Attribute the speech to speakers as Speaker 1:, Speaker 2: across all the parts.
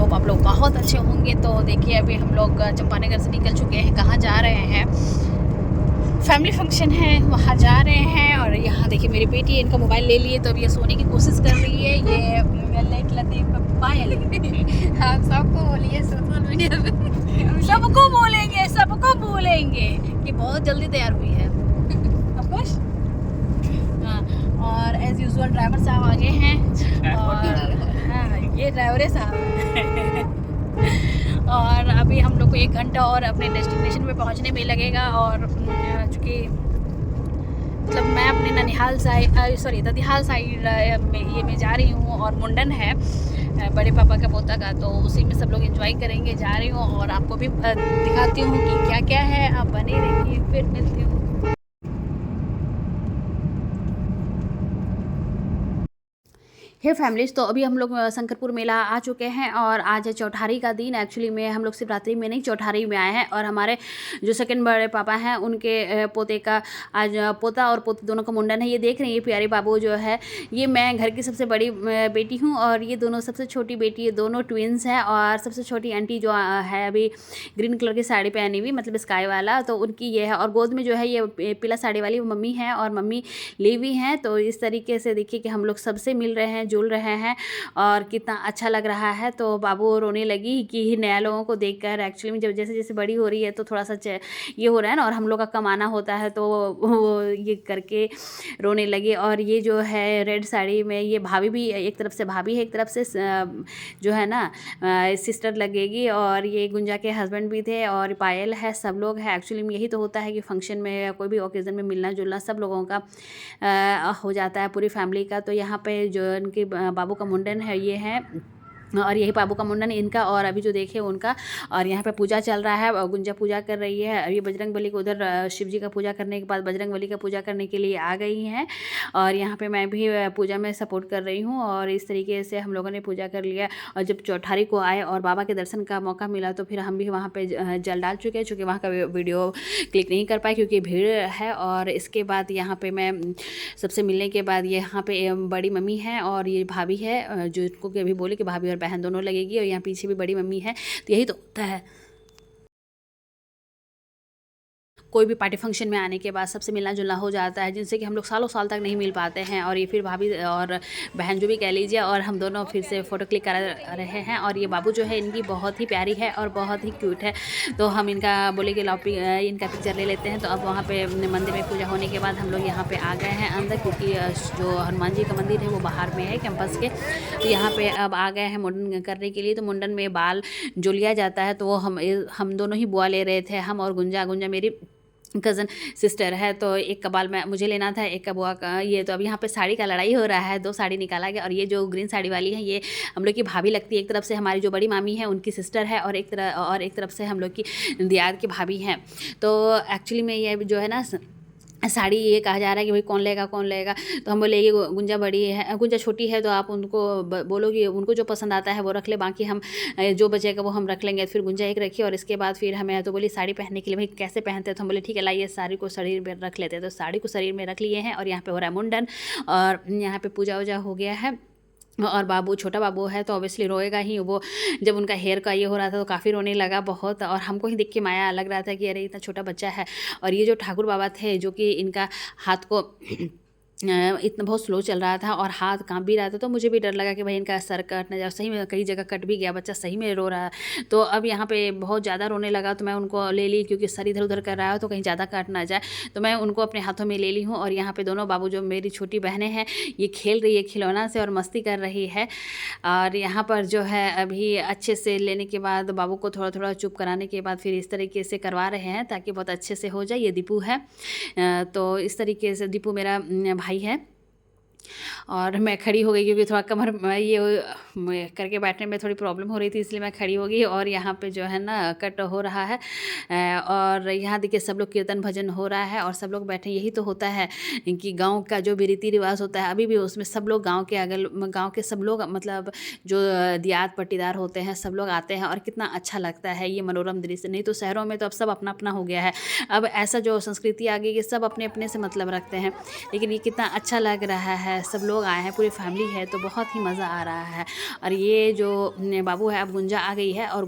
Speaker 1: Hope आप लोग बहुत अच्छे होंगे। तो देखिए अभी हम लोग चंपानेर से निकल चुके हैं, कहाँ जा रहे हैं, फैमिली फंक्शन है वहाँ जा रहे हैं। और यहाँ देखिए मेरी बेटी है, इनका मोबाइल ले लिए तो अब ये सोने की कोशिश कर रही है। ये लेट लतीफ़ पायल
Speaker 2: आप सबको बोलिए सोशल मीडिया पे।
Speaker 1: सबको बोलेंगे कि बहुत जल्दी तैयार हुई है। Of course. हाँ, और एज यूजुअल ड्राइवर साहब आगे हैं और हाँ ये ड्राइवर साहब और अभी हम लोग को 1 घंटा और अपने डेस्टिनेशन पे पहुंचने में लगेगा। और चूँकि मतलब मैं अपने ननिहाल साइड ददिहाल साइड में मैं जा रही हूँ और मुंडन है बड़े पापा का पोता का, तो उसी में सब लोग एंजॉय करेंगे। जा रही हूँ और आपको भी दिखाती हूँ कि क्या क्या है। आप बने रहिए, फिर मिलती हूँ। हे फैमिलीज़, तो अभी हम लोग शंकरपुर मेला आ चुके हैं और आज है चौठारी का दिन। एक्चुअली में हम लोग शिवरात्रि में नहीं, चौठारी में आए हैं। और हमारे जो सेकंड बड़े पापा हैं उनके पोते का आज पोता और पोती दोनों का मुंडन है। ये देख रहे हैं, ये प्यारे बाबू जो है, ये मैं घर की सबसे बड़ी बेटी हूँ और ये दोनों सबसे छोटी बेटी, ये दोनों ट्विंस हैं। और सबसे छोटी आंटी जो है अभी ग्रीन कलर की साड़ी पहनी हुई, मतलब स्काई वाला, तो उनकी ये है। और गोद में जो है ये पीला साड़ी वाली मम्मी है और मम्मी ली हुई हैं। तो इस तरीके से देखिए कि हम लोग सबसे मिल रहे हैं, जुल रहे हैं और कितना अच्छा लग रहा है। तो बाबू रोने लगी कि नया लोगों को देखकर। एक्चुअली में जब जैसे जैसे बड़ी हो रही है तो थोड़ा सा ये हो रहा है ना, और हम लोग का कमाना होता है तो वो ये करके रोने लगी। और ये जो है रेड साड़ी में ये भाभी भी, एक तरफ से भाभी है, एक तरफ से जो है ना सिस्टर लगेगी। और ये गुंजा के हस्बैंड भी थे और पायल है, सब लोग हैं। एक्चुअली में यही तो होता है कि फंक्शन में या कोई भी ओकेज़न में मिलना जुलना सब लोगों का हो जाता है, पूरी फैमिली का। तो यहाँ पे जो उनके बाबू का मुंडन है ये है, और यही बाबू का मुंडन इनका और अभी जो देखे उनका। और यहाँ पे पूजा चल रहा है और गुंजा पूजा कर रही है। अभी बजरंग बली को उधर शिव जी का पूजा करने के बाद बजरंग बली का पूजा करने के लिए आ गई हैं। और यहाँ पे मैं भी पूजा में सपोर्ट कर रही हूँ। और इस तरीके से हम लोगों ने पूजा कर लिया। और जब चौठारी को आए और बाबा के दर्शन का मौका मिला तो फिर हम भी वहाँ पर जल डाल चुके हैं, चूँकि वहाँ का वीडियो क्लिक नहीं कर पाए क्योंकि भीड़ है। और इसके बाद यहाँ पर मैं सबसे मिलने के बाद यहाँ पे बड़ी मम्मी है और ये भाभी है, जो इनको अभी बोले कि भाभी और बहन दोनों लगेगी। और यहाँ पीछे भी बड़ी मम्मी है। तो यही तो होता है, कोई भी पार्टी फंक्शन में आने के बाद सबसे मिलना जुलना हो जाता है, जिनसे कि हम लोग सालों साल तक नहीं मिल पाते हैं। और ये फिर भाभी और बहन जो भी कह लीजिए, और हम दोनों फिर से फ़ोटो क्लिक कर रहे हैं। और ये बाबू जो है इनकी बहुत ही प्यारी है और बहुत ही क्यूट है। तो हम इनका बोले कि इनका पिक्चर ले लेते हैं। तो अब वहाँ पे मंदिर में पूजा होने के बाद हम लोग यहाँ पे आ गए हैं अंदर, क्योंकि जो हनुमान जी का मंदिर है वो बाहर में है कैंपस के। तो यहाँ पे अब आ गए हैं मुंडन करने के लिए। तो मुंडन में बाल जो लिया जाता है तो वो हम दोनों ही बुआ ले रहे थे, हम और गुंजा मेरी कज़न सिस्टर है। तो एक का बाल मैं मुझे लेना था, एक का बुआ का ये। तो अब यहाँ पे साड़ी का लड़ाई हो रहा है, 2 साड़ी निकाला गया। और ये जो ग्रीन साड़ी वाली है ये हम लोग की भाभी लगती है। एक तरफ से हमारी जो बड़ी मामी है उनकी सिस्टर है और एक तरफ से हम लोग की दियाद की भाभी हैं। तो एक्चुअली में ये जो है ना साड़ी ये कहा जा रहा है कि भाई कौन लेगा। तो हम बोले ये गुंजा बड़ी है, गुंजा छोटी है, तो आप उनको बोलो कि उनको जो पसंद आता है वो रख ले, बाकी हम जो बचेगा वो हम रख लेंगे। फिर गुंजा एक रखी और इसके बाद फिर हमें तो बोली साड़ी पहनने के लिए, भाई कैसे पहनते हैं। तो हम बोले ठीक है लाइए साड़ी को शरीर में रख लेते हैं। तो साड़ी को शरीर में रख लिए हैं और यहाँ पे हो रहा है मुंडन और यहाँ पे पूजा वूजा हो गया है। और बाबू छोटा बाबू है तो ऑब्वियसली रोएगा ही वो। जब उनका हेयर का ये हो रहा था तो काफ़ी रोने लगा बहुत। और हमको ही देख के माया लग रहा था कि अरे इतना छोटा बच्चा है। और ये जो ठाकुर बाबा थे जो कि इनका हाथ को इतना बहुत स्लो चल रहा था और हाथ कांप भी रहा था। तो मुझे भी डर लगा कि भाई इनका सर कट ना जाए। सही में कई जगह कट भी गया, बच्चा सही में रो रहा है। तो अब यहाँ पे बहुत ज़्यादा रोने लगा तो मैं उनको ले ली, क्योंकि सर इधर उधर कर रहा है तो कहीं ज़्यादा कट ना जाए। तो मैं उनको अपने हाथों में ले ली हूँ। और यहाँ पे दोनों बाबू जो मेरी छोटी बहनें हैं ये खेल रही है खिलौना से और मस्ती कर रही है। और यहाँ पर जो है अभी अच्छे से लेने के बाद बाबू को थोड़ा थोड़ा चुप कराने के बाद फिर इस तरीके से करवा रहे हैं ताकि बहुत अच्छे से हो जाए। ये दीपू है, तो इस तरीके से दीपू मेरा भाई है। और मैं खड़ी हो गई क्योंकि थोड़ा कमर ये करके बैठने में थोड़ी प्रॉब्लम हो रही थी, इसलिए मैं खड़ी हो गई। और यहाँ पे जो है ना कट हो रहा है और यहाँ देखिए सब लोग कीर्तन भजन हो रहा है और सब लोग बैठे। यही तो होता है कि गांव का जो भी रीति रिवाज होता है अभी भी उसमें सब लोग गांव के सब लोग, मतलब जो दियात पट्टीदार होते हैं सब लोग आते हैं और कितना अच्छा लगता है ये मनोरम दृश्य। नहीं तो शहरों में तो अब सब अपना अपना हो गया है। अब ऐसा जो संस्कृति आ गई कि सब अपने अपने से मतलब रखते हैं, लेकिन ये कितना अच्छा लग रहा है। है, सब लोग आए हैं, पूरी फैमिली है, तो बहुत ही मज़ा आ रहा है। और ये जो बाबू है, अब गुंजा आ गई है और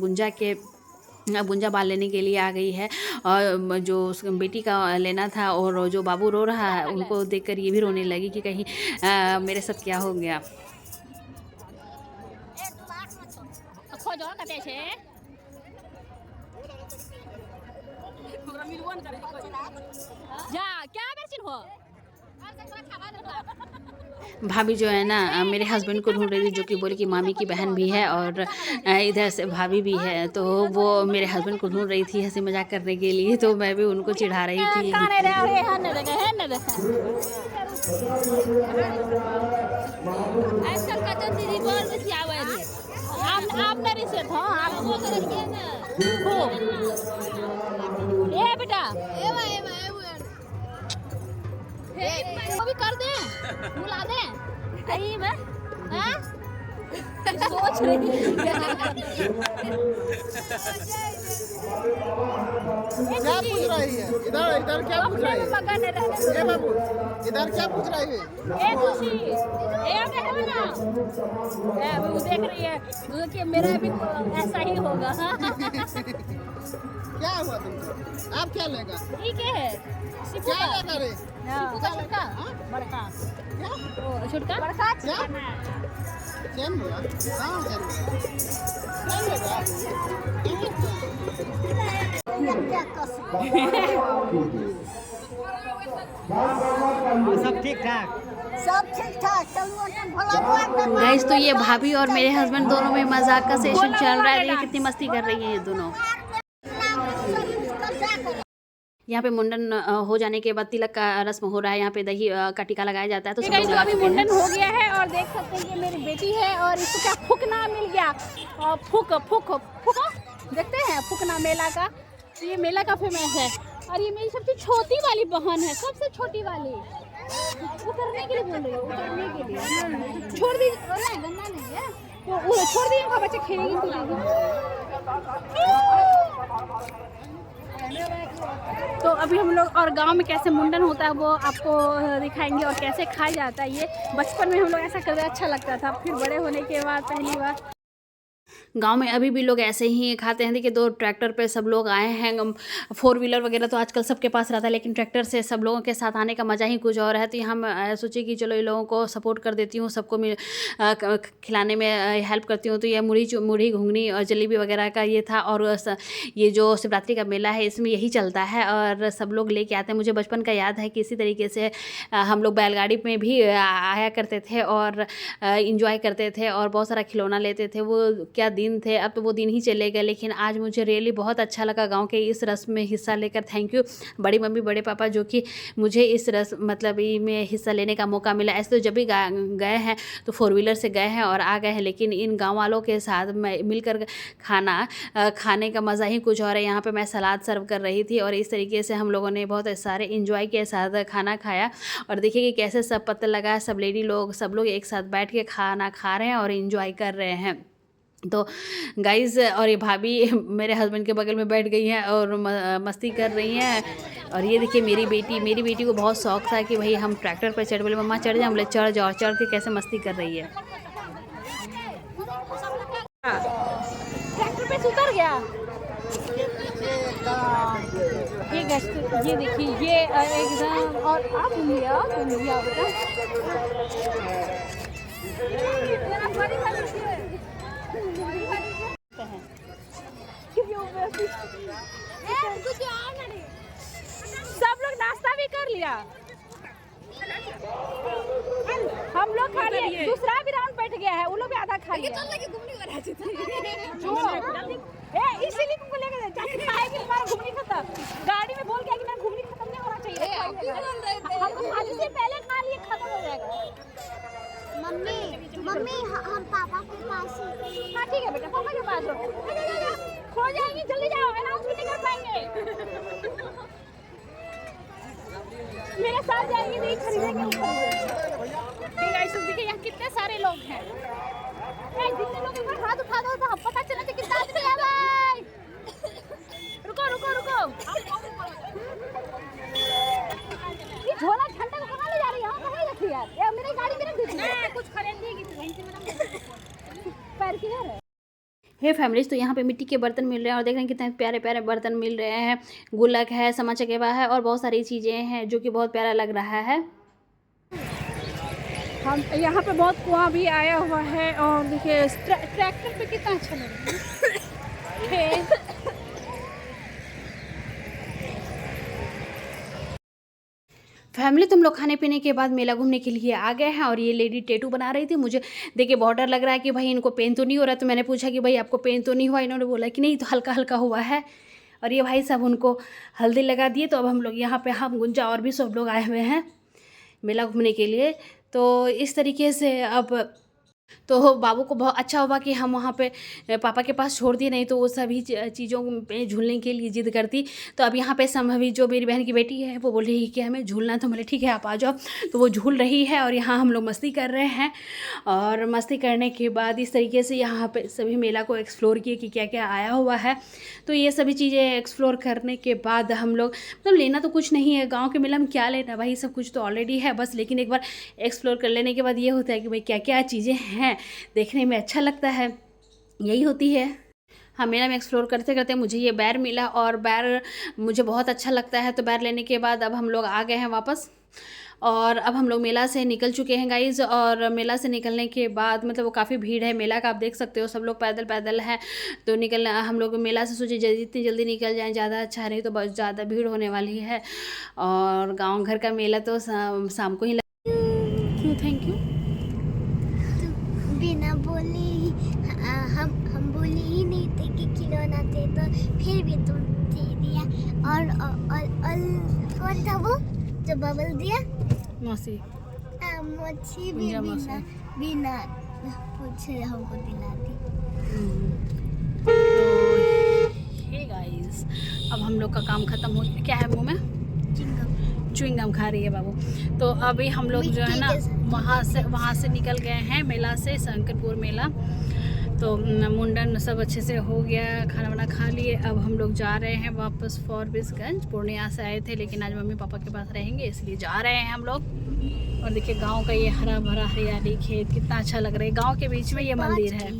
Speaker 1: अब गुंजा बाल लेने के लिए आ गई है। और जो उस बेटी का लेना था और जो बाबू रो रहा है उनको देखकर ये भी रोने लगी कि कहीं मेरे साथ क्या हो गया। भाभी जो है ना मेरे हस्बैंड को ढूंढ रही थी, जो कि बोली कि मामी की बहन भी है और इधर से भाभी भी है, तो वो मेरे हस्बैंड को ढूंढ रही थी हंसी मजाक करने के लिए, तो मैं भी उनको चिढ़ा रही थी।
Speaker 2: वो भी कर दे, बुला दे सही में। हाँ? सोच रही
Speaker 3: क्या पूछ रही है? इधर इधर क्या पूछ रही है? ये बाबू इधर क्या पूछ रही है?
Speaker 2: खुशी वो देख रही है कि मेरा भी ऐसा ही होगा।
Speaker 3: क्या हुआ तुमको? आप क्या लेगा?
Speaker 2: ठीक है
Speaker 3: क्या लेगा रे?
Speaker 2: छोटका बड़का छोटका बड़का
Speaker 3: क्या? सेम हुआ? हाँ सेम हुआ। क्या लेगा?
Speaker 4: सब ठीक ठाक।
Speaker 1: गाइस, तो ये भाभी और मेरे हस्बैंड दोनों में मजाक का सेशन चल रहा है। देखिए कितनी मस्ती कर रही है ये दोनों। यहाँ पे मुंडन हो जाने के बाद तिलक का रस्म हो रहा है। यहाँ पे दही का टीका लगाया जाता है। तो सब लोग लगा
Speaker 2: अभी
Speaker 1: चुके हैं।
Speaker 2: मुंडन हो गया है और देख सकते हैं ये मेरी बेटी है और इसको क्या फूकना मिल गया। और फूक फूक फूक देखते हैं फूकना मेला का। तो ये मेला का फेमस है और ये मेरी सबसे छोटी वाली बहन है, सबसे छोटी वाली। उतरने के लिए बोल रही है, उतरने के लिए छोड़ दी। गंदा नहीं है तो छोड़ दी, उनका बच्चे खेलेगी तो अभी हम लोग और गांव में कैसे मुंडन होता है वो आपको दिखाएंगे और कैसे खाया जाता है। ये बचपन में हम लोग ऐसा करते अच्छा लगता था, फिर बड़े होने के बाद पहली बार
Speaker 1: गांव में अभी भी लोग ऐसे ही खाते हैं। देखिए 2 ट्रैक्टर पे सब लोग आए हैं। 4 व्हीलर वगैरह तो आजकल सबके पास रहता है, लेकिन ट्रैक्टर से सब लोगों के साथ आने का मज़ा ही कुछ और है। तो यहाँ मैं सोची कि चलो ये लोगों को सपोर्ट कर देती हूँ, सबको खिलाने में हेल्प करती हूँ। तो ये मुढ़ी घुंगनी और जलेबी वगैरह का ये था। और ये जो शिवरात्रि का मेला है इसमें यही चलता है और सब लोग लेके आते हैं। मुझे बचपन का याद है कि इसी तरीके से हम लोग बैलगाड़ी में भी आया करते थे और इंजॉय करते थे और बहुत सारा खिलौना लेते थे। वो क्या दिन थे, अब तो वो दिन ही चले गए। लेकिन आज मुझे रियली बहुत अच्छा लगा गांव के इस रस्म में हिस्सा लेकर। थैंक यू बड़ी मम्मी बड़े पापा, जो कि मुझे इस रस्म मतलब में हिस्सा लेने का मौका मिला। ऐसे तो जब भी गए हैं तो 4 व्हीलर से गए हैं और आ गए हैं, लेकिन इन गांव वालों के साथ मिलकर खाने का मज़ा ही कुछ और है। यहाँ पे मैं सलाद सर्व कर रही थी और इस तरीके से हम लोगों ने बहुत सारे इंजॉय के साथ खाना खाया। और देखिए कि कैसे सब पता लगा, सब लेडी लोग सब लोग एक साथ बैठ के खाना खा रहे हैं और इंजॉय कर रहे हैं। तो गाइज़, और ये भाभी मेरे हस्बैंड के बगल में बैठ गई हैं और मस्ती कर रही हैं। और ये देखिए मेरी बेटी को बहुत शौक था कि भाई हम ट्रैक्टर पर चढ़, बोले मम्मा चढ़ जाओ, बोले चढ़ जाओ। चढ़ के कैसे मस्ती कर रही है।
Speaker 2: ट्रैक्टर पे से उतर गया। ये देखिए ये एकदम। और आप लिया बेटा सब लोग नाश्ता भी कर लिया, हम लोग खा लिए। दूसरा भी राउंड बैठ गया है, वो लोग भी आधा खा लिया। इसीलिए तुमको लेकर जाके खाएगी, तुम्हारा घूमनी खत्म। गाड़ी में बोल गया कि मैं घूमनी खत्म नहीं होना चाहिए। हम खाने से पहले खा लिए, खत्म हो जाएगा।
Speaker 5: मम्मी हम पापा के पास।
Speaker 2: हाँ ठीक है बेटा, पापा के पास हो। खो जाएंगी, जल्दी जाओ, अनाउंस भी नहीं कर पाएंगे। मेरे साथ जाएंगे, नहीं खरीदेंगे। देखिए यहाँ कितने सारे लोग हैं। जितने लोग ऊपर हाथ उठा दो तो पता चला कि कितना आदमी है भाई। रुको रुको रुको, ये झोला झंडा को कहाँ ले जा रही है? कहाँ रखी यार? मेरी गाड़ी में
Speaker 1: हे फैमिलीज, तो यहाँ पे मिट्टी के बर्तन मिल रहे हैं और देख रहे हैं कितने प्यारे प्यारे बर्तन मिल रहे हैं। गुलक है, समा चकेवा है और बहुत सारी चीज़ें हैं जो कि बहुत प्यारा लग रहा है।
Speaker 2: हम यहाँ पे बहुत कुआं भी आया हुआ है और देखिए ट्रैक्टर पे कितना अच्छा लग रहा है।
Speaker 1: फैमिली, तुम लोग खाने पीने के बाद मेला घूमने के लिए आ गए हैं और ये लेडी टैटू बना रही थी। मुझे देखिए बहुत डर लग रहा है कि भाई इनको पेन तो नहीं हो रहा, तो मैंने पूछा कि भाई आपको पेन तो नहीं हुआ? इन्होंने बोला कि नहीं, तो हल्का हल्का हुआ है। और ये भाई साहब उनको हल्दी लगा दिए। तो अब हम लोग यहाँ पे, हम गुंजा और भी सब लोग आए हुए हैं मेला घूमने के लिए। तो इस तरीके से अब तो बाबू को बहुत अच्छा हुआ कि हम वहाँ पे पापा के पास छोड़ दिए, नहीं तो वो सभी चीज़ों पे झूलने के लिए जिद करती। तो अब यहाँ पे संभवी जो मेरी बहन की बेटी है वो बोल रही है कि हमें झूलना, तो बोले ठीक है आप आ जाओ। तो वो झूल रही है और यहाँ हम लोग मस्ती कर रहे हैं। और मस्ती करने के बाद इस तरीके से यहाँ पे सभी मेला को एक्सप्लोर किए कि क्या क्या आया हुआ है। तो ये सभी चीज़ें एक्सप्लोर करने के बाद हम लोग, मतलब लेना तो कुछ नहीं है, गाँव के मेला में क्या लेना भाई, सब कुछ तो ऑलरेडी है बस। लेकिन एक बार एक्सप्लोर कर लेने के बाद ये होता है कि भाई क्या क्या चीज़ें हैं, देखने में अच्छा लगता है, यही होती है। हाँ, मेला में एक्सप्लोर करते करते मुझे ये बैर मिला और बैर मुझे बहुत अच्छा लगता है। तो बैर लेने के बाद अब हम लोग आ गए हैं वापस और अब हम लोग मेला से निकल चुके हैं गाइज़। और मेला से निकलने के बाद मतलब वो काफ़ी भीड़ है मेला का, आप देख सकते हो सब लोग पैदल पैदल हैं। तो निकलना हम लोग मेला से सोचे जितनी जल्दी निकल जाएं ज़्यादा अच्छा है, नहीं तो बहुत ज़्यादा भीड़ होने वाली है। और गाँव घर का मेला तो शाम को ही
Speaker 2: क्यों थैंक यू
Speaker 5: बिना बोले ही हम बोले ही नहीं थे कि खिलौना थे, तो फिर भी तुम दे दिया। और कौन था वो जो बबल दिया?
Speaker 1: मौसी
Speaker 5: मोची भी बिना पूछे हमको दिला दी।
Speaker 1: हे गाइस, अब हम लोग का काम खत्म हो गया। क्या है मुँह में? च्युइंगम खा रही है बाबू। तो अभी हम लोग जो है ना वहाँ से निकल गए हैं मेला से, शंकरपुर मेला। तो मुंडन सब अच्छे से हो गया, खाना वाना खा लिए। अब हम लोग जा रहे हैं वापस फॉरबिसगंज। पूर्णिया से आए थे लेकिन आज मम्मी पापा के पास रहेंगे इसलिए जा रहे हैं हम लोग। और देखिए गांव का ये हरा भरा हरियाली खेत कितना अच्छा लग रहा है। गांव के बीच में ये मंदिर है।